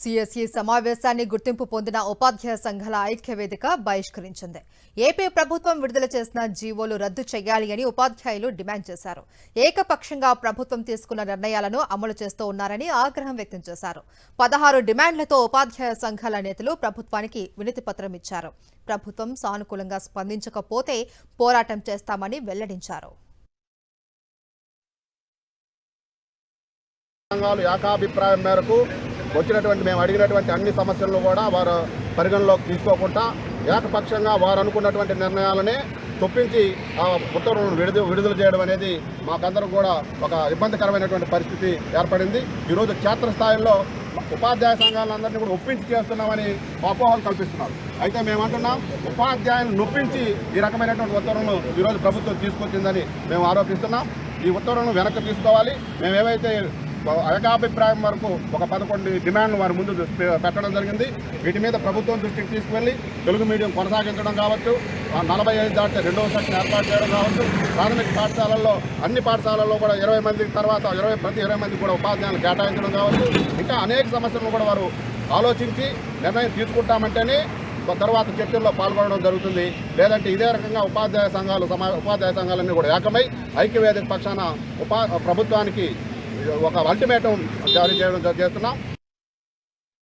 CSE సమావేశాన్ని గుర్తింపు పొందిన ఉపాధ్యాయ సంఘాల ఐక్యవేదిక బహిష్కరించింది. ఏపీ ప్రభుత్వం విడుదల చేసిన జీవోలు రద్దు చేయాలి అని ఉపాధ్యాయులు డిమాండ్ చేశారు. ఏకపక్షంగా ప్రభుత్వం తీసుకున్న నిర్ణయాలను అమలు చేస్తూ ఉన్నారని ఆగ్రహం వ్యక్తం చేశారు. 16 డిమాండ్లతో ఉపాధ్యాయ సంఘాల నేతలు ప్రభుత్వానికి వినతి పత్రం ఇచ్చారు. ప్రభుత్వం సానుకూలంగా స్పందించకపోతే పోరాటం చేస్తామని వెల్లడించారు. సంఘాలు ఏకాభిప్రాయం మేరకు వచ్చినటువంటి మేము అడిగినటువంటి అన్ని సమస్యలను కూడా వారు పరిగణలోకి తీసుకోకుండా ఏకపక్షంగా వారు అనుకున్నటువంటి నిర్ణయాలనే చొప్పించి ఆ ఉత్తర్వులను విడుదల చేయడం అనేది మాకందరం కూడా ఒక ఇబ్బందికరమైనటువంటి పరిస్థితి ఏర్పడింది. ఈరోజు క్షేత్రస్థాయిలో ఉపాధ్యాయ సంఘాలందరినీ కూడా ఒప్పించి చేస్తున్నామని అపోహలు కల్పిస్తున్నారు. అయితే మేమంటున్నాం, ఉపాధ్యాయులను నొప్పించి ఈ రకమైనటువంటి ఉత్తర్వులను ఈరోజు ప్రభుత్వం తీసుకొచ్చిందని మేము ఆరోపిస్తున్నాం. ఈ ఉత్తర్వులను వెనక్కి తీసుకోవాలి. మేమేవైతే ఏకాభిప్రాయం వరకు ఒక 11 డిమాండ్లు వారి ముందు పెట్టడం జరిగింది. వీటి మీద ప్రభుత్వం దృష్టికి తీసుకువెళ్ళి తెలుగు మీడియం కొనసాగించడం కావచ్చు, 45 దాటితే 2వ సెక్షన్ ఏర్పాటు చేయడం కావచ్చు, ప్రాథమిక పాఠశాలల్లో అన్ని పాఠశాలల్లో కూడా 20 మందికి తర్వాత ప్రతి 20 మందికి కూడా ఉపాధ్యాయులు కేటాయించడం కావచ్చు, ఇంకా అనేక సమస్యలను కూడా వారు ఆలోచించి నిర్ణయం తీసుకుంటామంటేనే తర్వాత చర్చల్లో పాల్గొనడం జరుగుతుంది. లేదంటే ఇదే రకంగా ఉపాధ్యాయ సంఘాలన్నీ కూడా ఏకమై ఐక్యవేదిక పక్షాన ప్రభుత్వానికి ఒక అల్టిమేటం జారీ చేస్తున్నాం.